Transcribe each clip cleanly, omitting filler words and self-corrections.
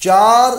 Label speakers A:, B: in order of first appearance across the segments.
A: 4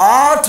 A: 8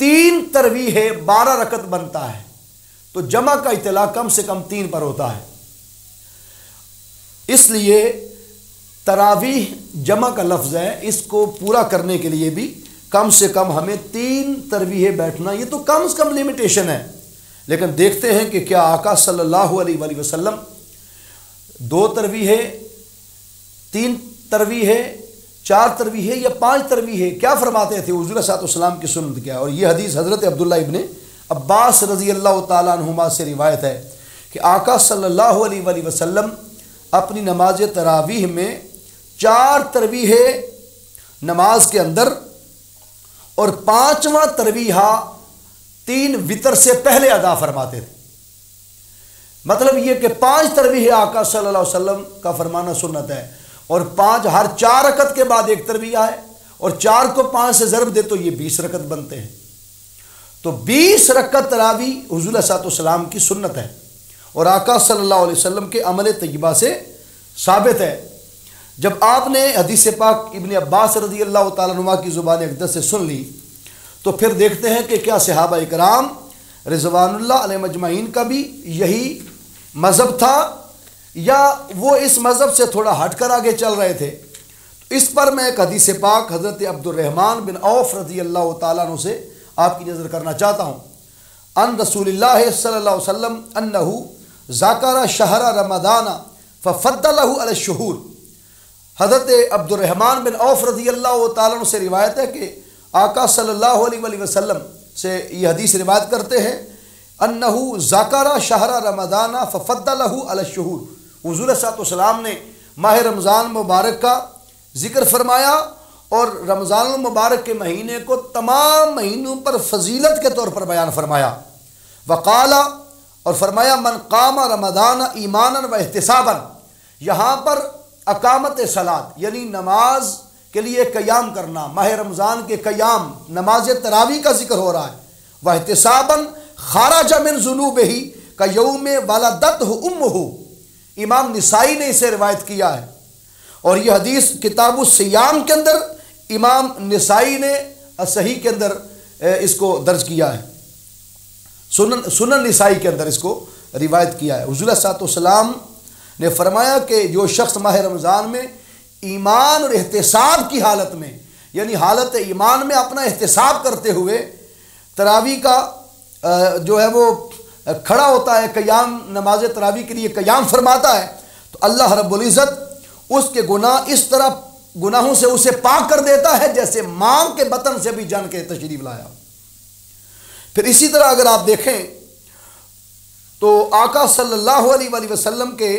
A: 3 تراویح 12 رکعت بنتا ہے، تو جمع کا اطلاق کم سے کم 3 پر ہوتا ہے، اس لیے تراویح جمع کا لفظ ہے، اس کو پورا کرنے کے لیے بھی کم سے کم ہمیں 3 تراویح بیٹھنا، یہ تو کم سے کم لمیٹیشن ہے۔ لیکن دیکھتے ہیں کہ کیا آقا صلی اللہ علیہ وآلہ وسلم 2 تراویح، 3 تراویح، 4 تراویح یا 5 تراویح کیا فرماتے تھے؟ حضور صلی اللہ علیہ وسلم کی سنت کیا ہے؟ اور یہ حدیث حضرت عبداللہ ابن عباس رضی اللہ تعالیٰ عنہما سے روایت ہے کہ آقا صلی اللہ علیہ وآلہ وسلم اپنی نماز تراویح میں 4 تراویح نماز کے اندر اور 5واں تراویح 3 وتر سے پہلے ادا فرماتے تھے۔ مطلب یہ کہ 5 تراویح آقا صلی اللہ علیہ وسلم کا فرمانا سنت ہے، اور 5 ہر 4 رکعت کے بعد 1 تراویح ہے، اور 4 کو 5 سے ضرب دے تو یہ 20 رکعت بنتے ہیں۔ تو 20 رکعت تراویح حضور صلی اللہ علیہ وسلم کی سنت ہے، اور آقا صلی اللہ علیہ وسلم کے عمل طیبہ سے ثابت ہے۔ جب آپ نے حدیث پاک ابن عباس رضی اللہ تعالیٰ عنہ کی زبان اقدس سے سن لی، تو پھر دیکھتے ہیں کہ کیا صحابہ اکرام رضوان اللہ علیہ مجمعین کا بھی یہی مذہب تھا، یا وہ اس مذہب سے تھوڑا ہٹ کر آگے چل رہے تھے؟ تو اس پر میں ایک حدیث پاک حضرت عبد الرحمن بن عوف رضی اللہ تعالیٰ عنہ سے آپ کی نظر کرنا چاہتا ہوں۔ ان رسول اللہ صلی اللہ علیہ وسلم انہو ذکر شہر رمضان ففضلہ علی الشہور۔ حضرت عبد الرحمن بن عوف رضی اللہ تعالیٰ عنہ سے روایت ہے کہ آقا صلی اللہ علیہ وآلہ وسلم سے یہ حدیث روایت کرتے ہیں، انہو ذکر شہر رمضان ففضلہ علی الشہور، حضور صلی اللہ علیہ وسلم نے ماہ رمضان مبارک کا ذکر فرمایا اور رمضان المبارک کے مہینے کو تمام مہینوں پر فضیلت کے طور پر بیان فرمایا۔ وقال، اور فرمایا، من قام رمضان ایمانا و احتسابا، یہاں پر اقامت صلاۃ یعنی نماز کے لیے قیام کرنا، ماہ رمضان کے قیام نماز تراویح کا ذکر ہو رہا ہے۔ و احتسابا خرج من ذنوبہ کیوم ولدتہ امہ، امام نسائی نے اسے روایت کیا ہے، اور یہ حدیث کتاب الصیام کے اندر امام نسائی نے صحیح کے اندر اس کو درج کیا ہے، سنن نسائی کے اندر اس کو روایت کیا ہے۔ حضور صلی اللہ علیہ وسلم نے فرمایا کہ جو شخص ماہ رمضان میں ایمان اور احتساب کی حالت میں، یعنی حالت ایمان میں اپنا احتساب کرتے ہوئے تراویح کا جو ہے وہ کھڑا ہوتا ہے، قیام نماز تراویح کے لیے قیام فرماتا ہے، تو اللہ رب العزت اس کے گناہ اس طرح گناہوں سے اسے پاک کر دیتا ہے جیسے ماں کے بطن سے بھی جن کے تشریف لایا۔ پھر اسی طرح اگر آپ دیکھیں تو آقا صلی اللہ علیہ وآلہ وسلم کے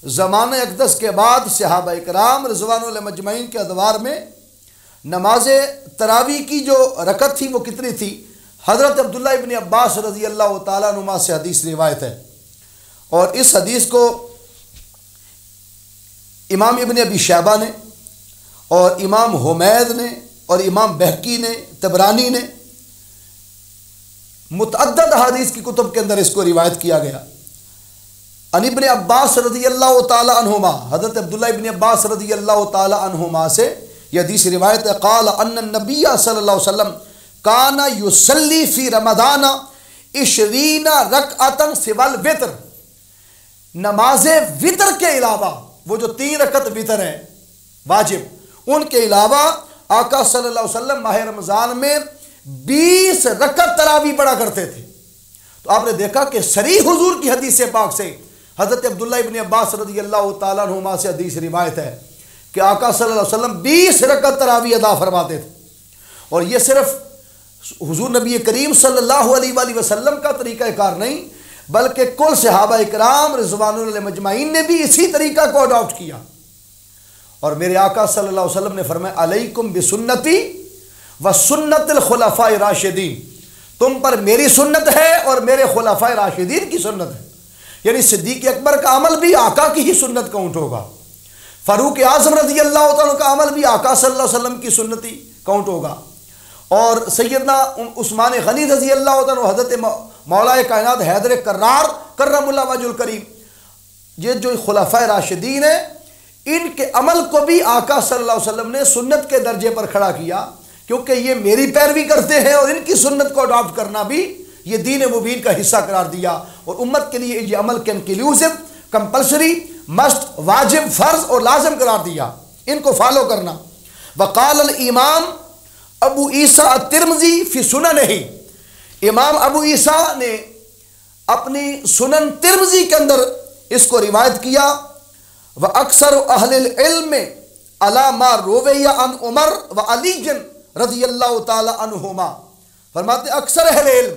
A: زمانہ اقدس کے بعد صحابہ اکرام رضوان اللہ مجمعین کے ادوار میں نماز تراویح کی جو رکعت تھی وہ کتنی تھی؟ حضرت عبداللہ ابن عباس رضی اللہ تعالیٰ عنہ سے حدیث روایت ہے، اور اس حدیث کو امام ابن ابی شیبہ نے اور امام حمید نے اور امام بہقی نے، طبرانی نے متعدد حدیث کی کتب کے اندر اس کو روایت کیا گیا۔ ان ابن عباس رضی اللہ تعالی عنہما، حضرت عبداللہ ابن عباس رضی اللہ تعالی عنہما سے یہ حدیث روایت ہے، قال ان النبی صلی اللہ علیہ وسلم کان یصلی فی رمضان 20 رکعتا سوى الوتر، نماز وطر کے علاوہ وہ جو 3 رکعت وطر ہیں واجب، ان کے علاوہ آقا صلی اللہ علیہ وسلم ماہ رمضان میں 20 رکعت تراویح پڑھا کرتے تھے۔ تو آپ نے دیکھا کہ صریح حضور کی حدیث پاک سے حضرت عبداللہ ابن عباس رضی اللہ تعالیٰ عنہما سے حدیث روایت ہے کہ آقا صلی اللہ علیہ وسلم 20 رکعت تراویح ادا فرماتے تھے، اور یہ صرف حضور نبی کریم صلی اللہ علیہ وآلہ وسلم کا طریقہ کار نہیں بلکہ کل صحابہ اکرام رضوان اللہ مجمعین نے بھی اسی طریقہ کو اڈاپٹ کیا۔ اور میرے آقا صلی اللہ علیہ وسلم نے فرمایا علیکم بسنتی و سنت الخلفاء راشدین، تم پر میری سنت ہے اور میرے خلفاء راشدین کی سنت ہے، یعنی صدیق اکبر کا عمل بھی آقا کی ہی سنت کاؤنٹ ہوگا، فاروق اعظم رضی اللہ تعالیٰ کا عمل بھی آقا صلی اللہ علیہ وسلم کی سنتی کاؤنٹ ہوگا، اور سیدنا عثمان غنی رضی اللہ تعالیٰ حضرت مولا کائنات حیدر کرار کرم اللہ وجہ الکریم، یہ جو خلفاء راشدین ہیں ان کے عمل کو بھی آقا صلی اللہ علیہ وسلم نے سنت کے درجے پر کھڑا کیا کیونکہ یہ میری پیروی کرتے ہیں اور ان کی سنت کو اڈاپٹ کرنا بھی یہ دین مبین کا حصہ قرار دیا، اور امت کے لیے یہ عمل کے انکلوسیو، کمپلسری، مسٹ، واجب، فرض اور لازم قرار دیا ان کو فالو کرنا۔ وقال الامام ابو عیسیٰ الترمذی فی سننہ، امام ابو عیسیٰ نے اپنی سنن ترمذی کے اندر اس کو روایت کیا۔ واکثر اہل العلم علی ما روی عن عمر وعلی رضی اللہ تعالی عنہما، فرماتے اکثر اہل علم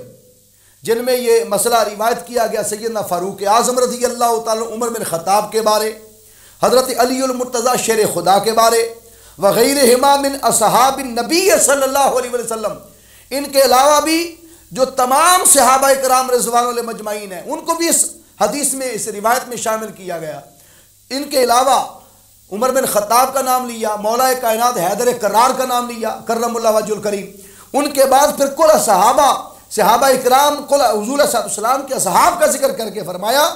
A: جن میں یہ مسئلہ روایت کیا گیا سیدنا فاروق اعظم رضی اللہ تعالی عمر بن خطاب کے بارے، حضرت علی المرتضیٰ شیر خدا کے بارے، وغیرہما من اصحاب النبی صلی اللہ علیہ وسلم، ان کے علاوہ بھی جو تمام صحابہ کرام رضوان اللہ مجمعین ہیں ان کو بھی اس حدیث میں، اس روایت میں شامل کیا گیا۔ ان کے علاوہ عمر بن خطاب کا نام لیا، مولا کائنات حیدر کرار کا نام لیا کرم اللہ وجہ الکریم، ان کے بعد پھر کل صحابہ اکرام، کل حضور صلی اللہ علیہ وسلم کے اصحاب کا ذکر کر کے فرمایا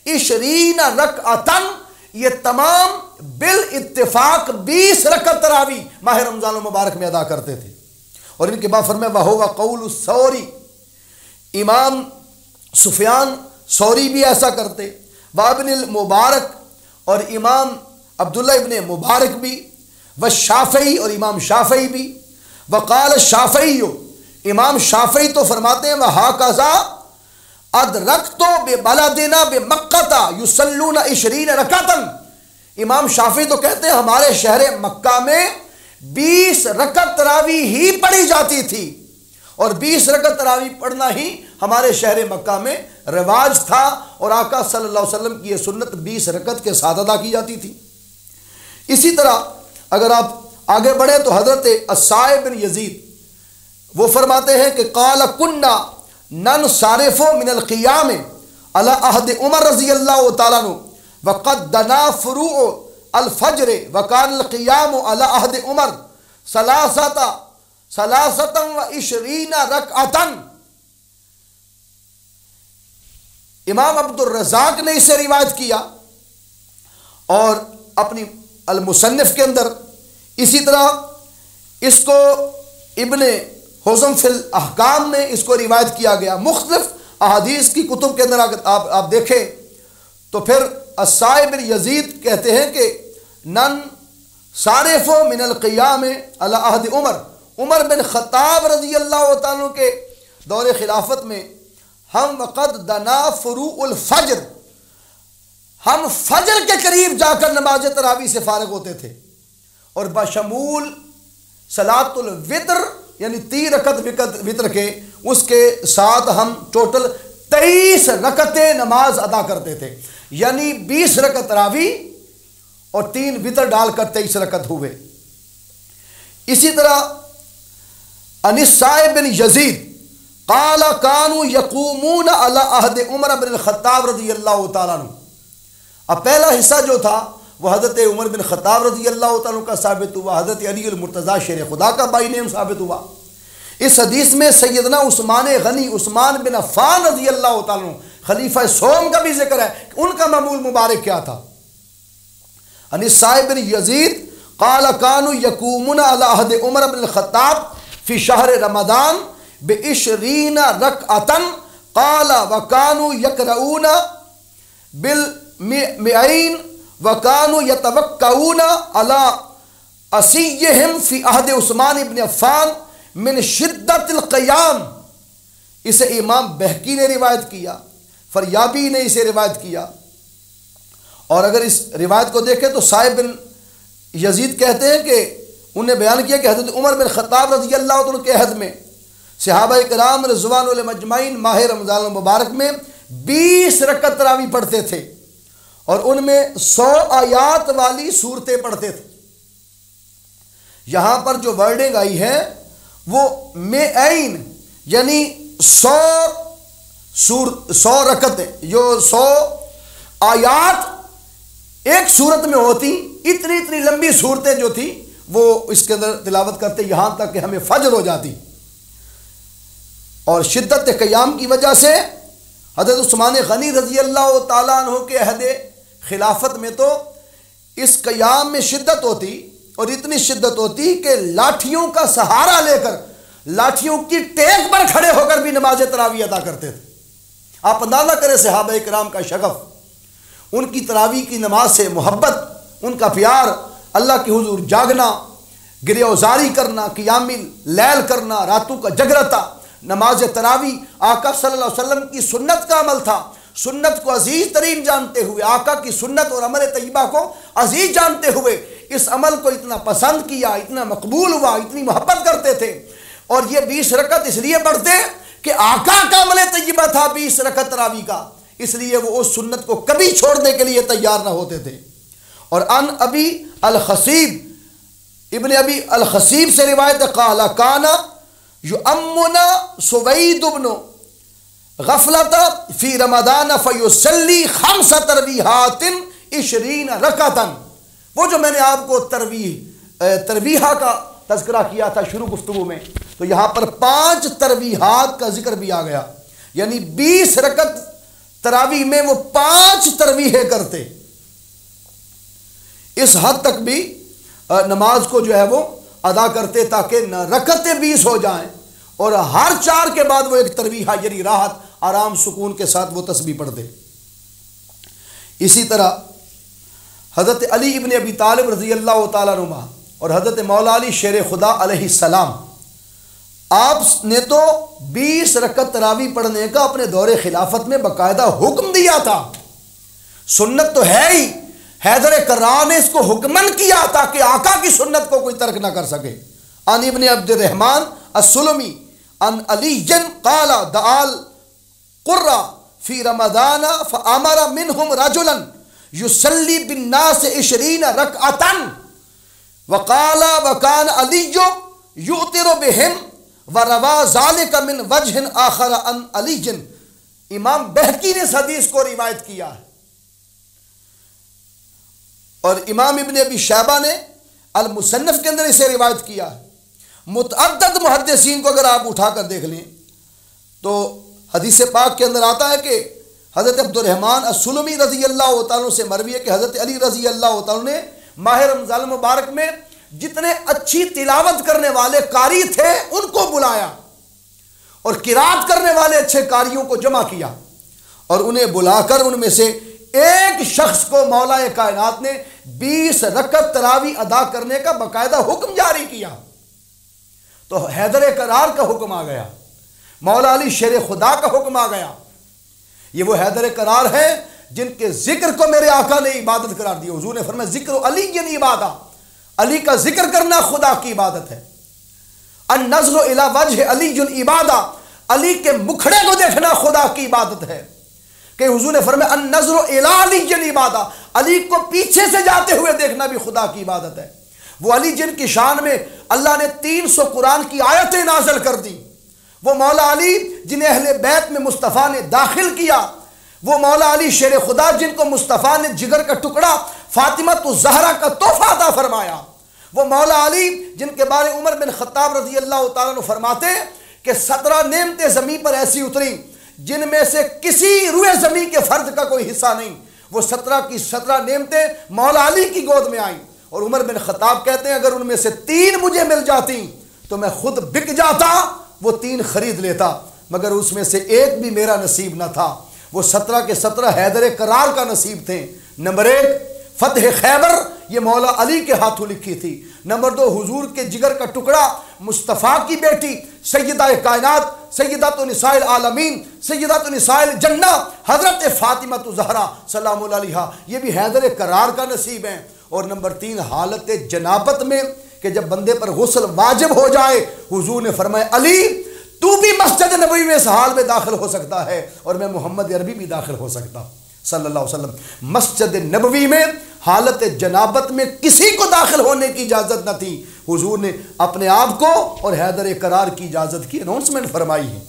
A: 20 رکعتاً، یہ تمام بالاتفاق 20 رکعت تراویح ماہ رمضان المبارک میں ادا کرتے تھے۔ اور ان کے بعد فرمایا وَهُوَ قَوْلُ الثَّوْرِ، امام سفیان ثوری بھی ایسا کرتے، وابن المبارک اور امام عبداللہ ابن مبارک بھی، والشافعی اور امام شافعی بھی، وقال الشافعی، امام شافعی تو فرماتے ہیں وَهَكَذَا أَدْرَكْتُ بِبَلَدِنَا بِمَكَّةَ يُصَلُّونَ 20 رکعتاً، امام شافعی تو کہتے ہیں ہمارے شہر مکہ میں 20 رکعت تراویح ہی پڑھی جاتی تھی، اور 20 رکعت تراویح پڑھنا ہی ہمارے شہر مکہ میں رواج تھا، اور آقا صلی اللہ علیہ وسلم کی یہ سنت 20 رکعت کے ساتھ ادا کی جاتی تھی۔ اسی طرح اگر آپ آگے بڑھیں تو حضرت الصائب بن یزید وہ فرماتے ہیں کہ قال کنا ننصرف من القیام علی عہد عمر رضی اللہ تعالیٰ عنہ وقد دنا فروع الفجر وکان القیام علی عہد عمر 23 رکعتاً۔ امام عبد الرزاق نے اسے روایت کیا اور اپنی المصنف کے اندر، اسی طرح اس کو ابن حزم فی الاحکام میں اس کو روایت کیا گیا۔ مختلف احادیث کی کتب کے اندر آپ دیکھیں تو پھر الصائب بن یزید کہتے ہیں کہ نن صارف من القیام علی عہد عمر بن خطاب رضی اللہ تعالیٰ عنہ کے دور خلافت میں ہم وقد دنا فروع الفجر، ہم فجر کے قریب جا کر نماز تراویح سے فارغ ہوتے تھے، اور بشمول صلاۃ الوتر یعنی 3 رکعت وطر کے اس کے ساتھ ہم ٹوٹل 23 رکعتیں نماز ادا کرتے تھے، یعنی 20 رکعت تراویح اور 3 وطر ڈال کر 23 رکعت ہوئے۔ اسی طرح الصائب بن یزید قال کانوا یقومون علی عہد عمر بن الخطاب رضی اللہ تعالیٰ عنہ، اب پہلا حصہ جو تھا وہ حضرت عمر بن خطاب رضی اللہ تعالیٰ عنہ کا ثابت ہوا، حضرت علی المرتضیٰ شیر خدا کا بائی نیم ثابت ہوا۔ اس حدیث میں سیدنا عثمان غنی، عثمان بن عفان رضی اللہ تعالیٰ عنہ خلیفہ سوم کا بھی ذکر ہے کہ ان کا معمول مبارک کیا تھا۔ الصائب بن یزید قال کانوا یقومون علی عہد عمر بن الخطاب فی شہر رمضان ب20 رکعتاً قال وکانوا یقرؤون بالمئین وکانوا یتوکؤون علی اسیہم فی عہد عثمان بن عفان من شدت القیام، اسے امام بہقی نے روایت کیا، فریابی نے اسے روایت کیا۔ اور اگر اس روایت کو دیکھیں تو صائب بن یزید کہتے ہیں کہ انہوں نے بیان کیا کہ حضرت عمر بن خطاب رضی اللہ عنہ کے عہد میں صحابہ کرام رضوان اللہ مجمعین ماہ رمضان المبارک میں 20 رکعت تراویح پڑھتے تھے، اور ان میں 100 آیات والی صورتیں پڑھتے تھے۔ یہاں پر جو ورڈنگ آئی ہے وہ مئین یعنی 100 رکعتیں، جو 100 آیات ایک صورت میں ہوتی، اتنی لمبی صورتیں جو تھی وہ اس کے اندر تلاوت کرتے یہاں تک کہ ہمیں فجر ہو جاتی۔ اور شدت قیام کی وجہ سے حضرت عثمان غنی رضی اللہ تعالیٰ عنہ کے عہد خلافت میں تو اس قیام میں شدت ہوتی اور اتنی شدت ہوتی کہ لاٹھیوں کا سہارا لے کر لاٹھیوں کی ٹیک پر کھڑے ہو کر بھی نماز تراویح ادا کرتے تھے۔ آپ اندازہ کریں صحابہ کرام کا شغف، ان کی تراویح کی نماز سے محبت، ان کا پیار، اللہ کے حضور جاگنا، گریہ وزاری کرنا، قیام اللیل کرنا، راتوں کا جگرتا۔ نماز تراویح آقا صلی اللہ علیہ وسلم کی سنت کا عمل تھا۔ سنت کو عزیز ترین جانتے ہوئے، آقا کی سنت اور عمل طیبہ کو عزیز جانتے ہوئے اس عمل کو اتنا پسند کیا، اتنا مقبول ہوا، اتنی محبت کرتے تھے۔ اور یہ 20 رکعت اس لیے پڑھتے کہ آقا کا عمل طیبہ تھا 20 رکعت تراویح کا، اس لیے وہ اس سنت کو کبھی چھوڑنے کے لیے تیار نہ ہوتے تھے۔ اور ان ابی الخصیب، ابن ابی الخصیب سے روایت قال کانا یؤمنا سوید بن غفلۃ فی رمضان فیصلی 5 تراویحات 20 رکعتا۔ وہ جو میں نے آپ کو تراویح کا تذکرہ کیا تھا شروع گفتگو میں، تو یہاں پر 5 تراویحات کا ذکر بھی آ گیا، یعنی 20 رکعت تراویح میں وہ 5 تراویحیں کرتے۔ اس حد تک بھی نماز کو جو ہے وہ ادا کرتے تاکہ رکعتیں 20 ہو جائیں، اور ہر 4 کے بعد وہ ایک تراویح یعنی راحت، آرام، سکون کے ساتھ وہ تسبیح پڑھتے۔ اسی طرح حضرت علی ابن ابی طالب رضی اللہ تعالیٰ عنہ اور حضرت مولا علی شیر خدا علیہ السلام، آپ نے تو 20 رکعت تراویح پڑھنے کا اپنے دور خلافت میں باقاعدہ حکم دیا تھا۔ سنت تو ہے ہی، حیدر کرار نے اس کو حکمن کیا تاکہ آقا کی سنت کو کوئی ترک نہ کر سکے۔ ان ابن عبد الرحمن السلمی ان علی قال دعال قرہ فی رمضان فامر منہم رجلا یصلی بالناس 20 رکعتا وقال وکان علی یؤتر بہم وروا ذلک من وجہ آخر عن علی۔ امام بہقی نے اس حدیث کو روایت کیا ہے، اور امام ابن ابی شیبہ نے المصنف کے اندر اسے روایت کیا ہے۔ متعدد محدثین کو اگر آپ اٹھا کر دیکھ لیں تو حدیث پاک کے اندر آتا ہے کہ حضرت عبد الرحمن السلمی رضی اللہ تعالیٰ سے مروی ہے کہ حضرت علی رضی اللہ تعالیٰ نے ماہ رمضان مبارک میں جتنے اچھی تلاوت کرنے والے قاری تھے ان کو بلایا، اور قرات کرنے والے اچھے قاریوں کو جمع کیا، اور انہیں بلا کر ان میں سے ایک شخص کو مولا کائنات نے 20 رکعت تراویح ادا کرنے کا باقاعدہ حکم جاری کیا۔ تو حیدر کرار کا حکم آ گیا، مولا علی شیر خدا کا حکم آ گیا۔ یہ وہ حیدر کرار ہے جن کے ذکر کو میرے آقا نے عبادت قرار دیا۔ حضور نے فرمایا ذکر علی کی عبادت، علی کا ذکر کرنا خدا کی عبادت ہے۔ النظر الی وجہ علی عبادہ، علی کے مکھڑے کو دیکھنا خدا کی عبادت ہے۔ کہ حضور نے فرمایا النظر الی علی عبادہ، علی کو پیچھے سے جاتے ہوئے دیکھنا بھی خدا کی عبادت ہے۔ وہ علی جن کی شان میں اللہ نے 300 قرآن کی آیتیں نازل کر دی، وہ مولا علی جنہیں اہل بیت میں مصطفیٰ نے داخل کیا، وہ مولا علی شیر خدا جن کو مصطفیٰ نے جگر کا ٹکڑا فاطمہ الزہرا کا تحفہ عطا فرمایا، وہ مولا علی جن کے بارے عمر بن خطاب رضی اللہ تعالیٰ عنہ فرماتے کہ 17 نعمتیں زمین پر ایسی اتری جن میں سے کسی روئے زمین کے فرد کا کوئی حصہ نہیں، وہ 17 کی 17 نعمتیں مولا علی کی گود میں آئیں۔ اور عمر بن خطاب کہتے ہیں اگر ان میں سے 3 مجھے مل جاتی تو میں خود بک جاتا، وہ 3 خرید لیتا، مگر اس میں سے ایک بھی میرا نصیب نہ تھا۔ وہ 17 کے 17 حیدر کرار کا نصیب تھے۔ نمبر 1 فتح خیبر، یہ مولا علی کے ہاتھوں لکھی تھی۔ نمبر 2 حضور کے جگر کا ٹکڑا مصطفیٰ کی بیٹی سیدہ کائنات سیدۃ نساء العالمین سیدۃ نساء الجنہ حضرت فاطمہ الزہرا سلام اللہ علیہا، یہ بھی حیدر کرار کا نصیب ہے۔ اور نمبر 3 حالت جنابت میں کہ جب بندے پر غسل واجب ہو جائے، حضور نے فرمایا علی تو بھی مسجد نبوی میں اس حال میں داخل ہو سکتا ہے اور میں محمد عربی بھی داخل ہو سکتا صلی اللہ علیہ وسلم۔ مسجد نبوی میں حالت جنابت میں کسی کو داخل ہونے کی اجازت نہ تھی، حضور نے اپنے آپ کو اور حیدر کرار کی اجازت کی اناؤنسمنٹ فرمائی ہے۔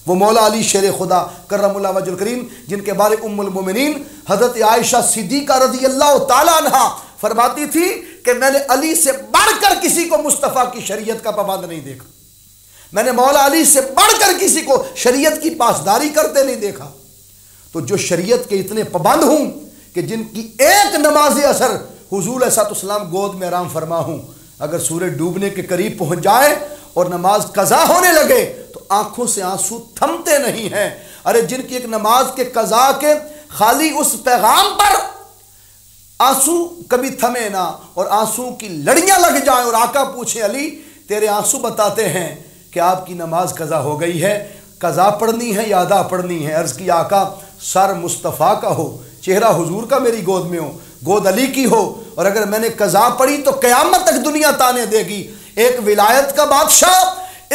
A: وہ مولا علی شیر خدا کرم اللہ وجہ الکریم جن کے بارے ام المومنین حضرت عائشہ صدیقہ رضی اللہ تعالیٰ عنہا فرماتی تھی کہ میں نے علی سے بڑھ کر کسی کو مصطفیٰ کی شریعت کا پابند نہیں دیکھا، میں نے مولا علی سے بڑھ کر کسی کو شریعت کی پاسداری کرتے نہیں دیکھا۔ تو جو شریعت کے اتنے پابند ہوں کہ جن کی ایک نماز اثر حضور علیہ السلام گود میں آرام فرما ہوں، اگر سورج ڈوبنے کے قریب پہنچ جائے اور نماز قضا ہونے لگے تو آنکھوں سے آنسو تھمتے نہیں ہیں۔ ارے جن کی ایک نماز کے قضا کے خالی اس پیغام پر آنسو کبھی تھمے نہ اور آنسو کی لڑیاں لگ جائیں اور آقا پوچھیں علی تیرے آنسو بتاتے ہیں کہ آپ کی نماز قضا ہو گئی ہے، قضا پڑھنی ہے یا ادا پڑھنی ہے؟ عرض کی آقا سر مصطفیٰ کا ہو، چہرہ حضور کا میری گود میں ہو، گود علی کی ہو، اور اگر میں نے قضا پڑھی تو قیامت تک دنیا تانے دے گی۔ ایک ولایت کا بادشاہ،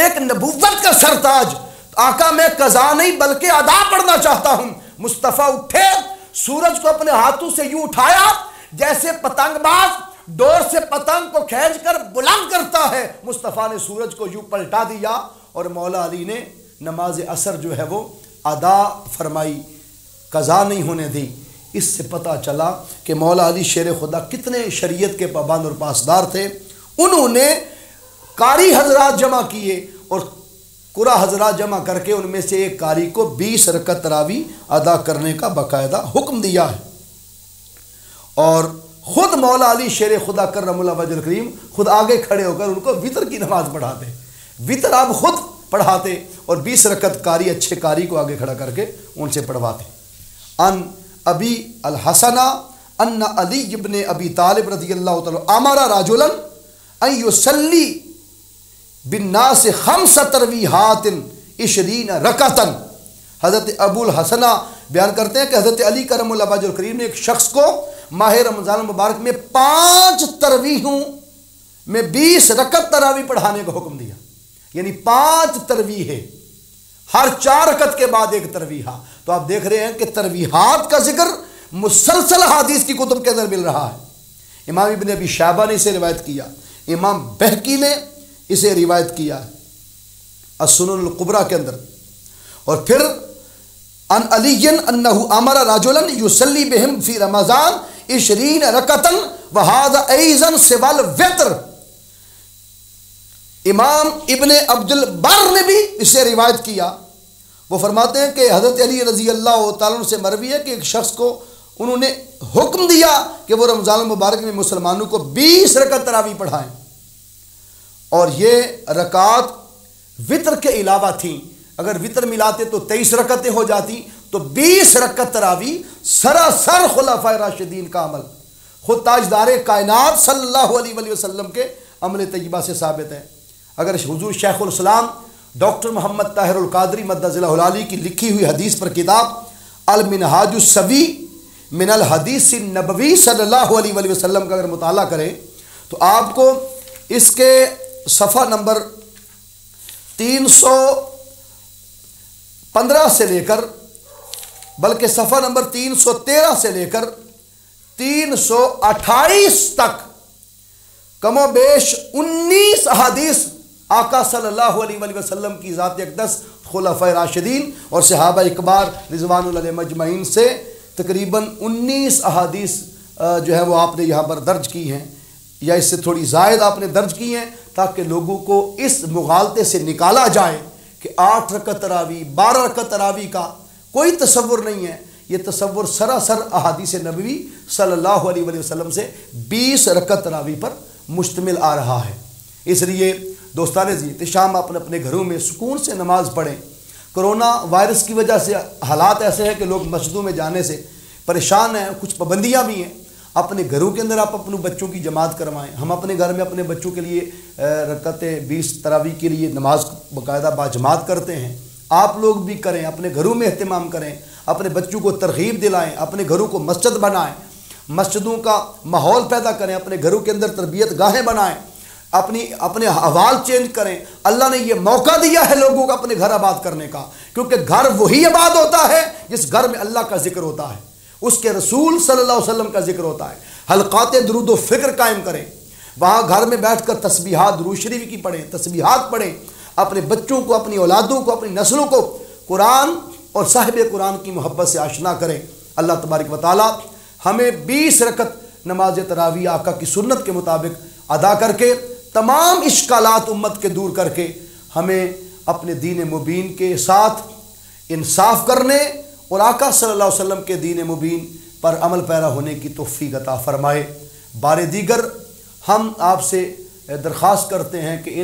A: ایک نبوت کا سرتاج، آقا میں قضا نہیں بلکہ ادا پڑھنا چاہتا ہوں۔ مصطفیٰ اٹھے، سورج کو اپنے ہاتھوں سے یوں اٹھایا جیسے پتنگ باز ڈور سے پتنگ کو کھینچ کر بلند کرتا ہے، مصطفیٰ نے سورج کو یوں پلٹا دیا اور مولا علی نے نماز عصر جو ہے وہ ادا فرمائی، قضا نہیں ہونے دی۔ اس سے پتہ چلا کہ مولا علی شیر خدا کتنے شریعت کے پابند اور پاسدار تھے۔ انہوں نے قاری حضرات جمع کیے اور قرا حضرات جمع کر کے ان میں سے ایک قاری کو 20 رکعت تراویح ادا کرنے کا باقاعدہ حکم دیا ہے، اور خود مولا علی شیر خدا کرم اللہ وجہ الکریم خود آگے کھڑے ہو کر ان کو وطر کی نماز پڑھاتے، وطر آپ خود پڑھاتے اور 20 رکعت قاری اچھے قاری کو آگے کھڑا کر کے ان سے پڑھواتے۔ ان ابی الحسن ان علی ابن ابی طالب رضی اللہ تعالی امر رجلا ان یصلی بالناس 5 تراویحات 20 رکعتا۔ حضرت ابو الحسن بیان کرتے ہیں کہ حضرت علی کرم اللہ وجہ الکریم نے ایک شخص کو ماہ رمضان مبارک میں 5 تراویحوں میں 20 رکعت تراویح پڑھانے کا حکم دیا، یعنی 5 تراویح، ہر 4 رکعت کے بعد ایک تراویح۔ تو آپ دیکھ رہے ہیں کہ تراویحات کا ذکر مسلسل حدیث کی کتب کے اندر مل رہا ہے۔ امام ابن ابی شیبہ نے اسے روایت کیا، امام بہقی نے اسے روایت کیا السنن الکبریٰ کے اندر، اور پھر ان علی انہ امر رجلا یصلی بہم فی رمضان 20 رکعتا وہذا ایضا سوى الوتر۔ امام ابن عبد البر نے بھی اسے روایت کیا، وہ فرماتے ہیں کہ حضرت علی رضی اللہ تعالیٰ عنہ سے مروی ہے کہ ایک شخص کو انہوں نے حکم دیا کہ وہ رمضان المبارک میں مسلمانوں کو 20 رکعت تراویح پڑھائیں، اور یہ رکعات وطر کے علاوہ تھیں۔ اگر وطر ملاتے تو 23 رکعتیں ہو جاتی، تو 20 رکعت تراویح سراسر خلفائے راشدین کا عمل، خود تاجدار کائنات صلی اللہ علیہ وآلہ وسلم کے عمل طیبہ سے ثابت ہے۔ اگر حضور شیخ الاسلام ڈاکٹر محمد طاہر القادری مدظ اللہ العالی کی لکھی ہوئی حدیث پر کتاب المنہاج السوی من الحدیث النبوی صلی اللہ علیہ وآلہ وسلم کا اگر مطالعہ کریں تو آپ کو اس کے صفحہ نمبر 315 سے لے کر، بلکہ صفحہ نمبر 313 سے لے کر 328 تک کم و بیش 19 احادیث آقا صلی اللہ علیہ وآلہ وسلم کی ذات اقدس خلفائے راشدین اور صحابہ اکبار رضوان اللہ علیہم اجمعین سے تقریباً 19 احادیث جو ہے وہ آپ نے یہاں پر درج کی ہیں، یا اس سے تھوڑی زائد آپ نے درج کی ہیں، تاکہ لوگوں کو اس مغالطے سے نکالا جائے کہ 8 رکعت تراویح 12 رکعت تراویح کا کوئی تصور نہیں ہے۔ یہ تصور سراسر احادیث نبوی صلی اللہ علیہ وآلہ وسلم سے 20 رکعت تراویح پر مشتمل آ رہا ہے۔ اس لیے دوستان عزیز شام اپنے اپنے گھروں میں سکون سے نماز پڑھیں۔ کرونا وائرس کی وجہ سے حالات ایسے ہیں کہ لوگ مسجدوں میں جانے سے پریشان ہیں، کچھ پابندیاں بھی ہیں۔ اپنے گھروں کے اندر آپ اپنے بچوں کی جماعت کروائیں۔ ہم اپنے گھر میں اپنے بچوں کے لیے رکعتیں 20 تراویح کے لیے نماز باقاعدہ باجماعت کرتے ہیں، آپ لوگ بھی کریں، اپنے گھروں میں اہتمام کریں، اپنے بچوں کو ترغیب دلائیں، اپنے گھروں کو مسجد بنائیں، مسجدوں کا ماحول پیدا کریں، اپنے گھروں کے اندر تربیت گاہیں بنائیں، اپنے احوال چینج کریں۔ اللہ نے یہ موقع دیا ہے لوگوں کو اپنے گھر آباد کرنے کا، کیونکہ گھر وہی آباد ہوتا ہے جس گھر میں اللہ کا ذکر ہوتا ہے، اس کے رسول صلی اللہ علیہ وسلم کا ذکر ہوتا ہے۔ حلقات درود و فکر قائم کریں، وہاں گھر میں بیٹھ کر تسبیحات درود شریف کی پڑھیں، تسبیحات پڑھیں، اپنے بچوں کو، اپنی اولادوں کو، اپنی نسلوں کو قرآن اور صاحب قرآن کی محبت سے آشنا کریں۔ اللہ تبارک و تعالی ہمیں 20 رکعت نماز تراویح آقا کی سنت کے مطابق ادا کر کے تمام اشکالات امت کے دور کر کے ہمیں اپنے دین مبین کے ساتھ انصاف کرنے اور آقا صلی اللہ علیہ وسلم کے دین مبین پر عمل پیرا ہونے کی توفیق عطا فرمائے۔ بار دیگر ہم آپ سے درخواست کرتے ہیں کہ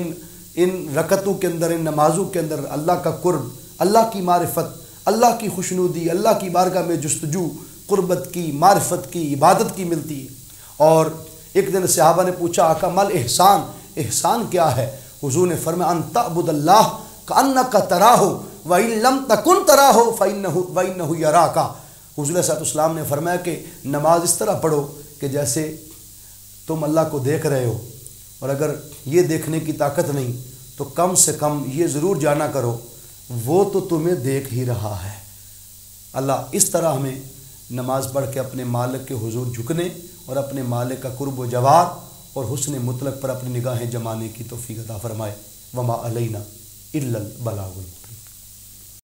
A: ان رکعتوں کے اندر، ان نمازوں کے اندر اللہ کا قرب، اللہ کی معرفت، اللہ کی خوشنودی، اللہ کی بارگاہ میں جستجو، قربت کی، معرفت کی، عبادت کی ملتی ہے۔ اور ایک دن صحابہ نے پوچھا آقا مل احسان، احسان کیا ہے؟ حضور نے فرمایا ان تعبد اللہ کأنک تراہ وإن لم تکن تراہ فإنہ یراک۔ حضور علیہ الصلوۃ والسلام نے فرمایا کہ نماز اس طرح پڑھو کہ جیسے تم اللہ کو دیکھ رہے ہو، اور اگر یہ دیکھنے کی طاقت نہیں تو کم سے کم یہ ضرور جانا کرو وہ تو تمہیں دیکھ ہی رہا ہے۔ اللہ اس طرح ہمیں نماز پڑھ کے اپنے مالک کے حضور جھکنے اور اپنے مالک کا قرب و جوار اور حسن مطلق پر اپنی نگاہیں جمانے کی توفیق عطا فرمائے۔ وما علینا الا البلاغ۔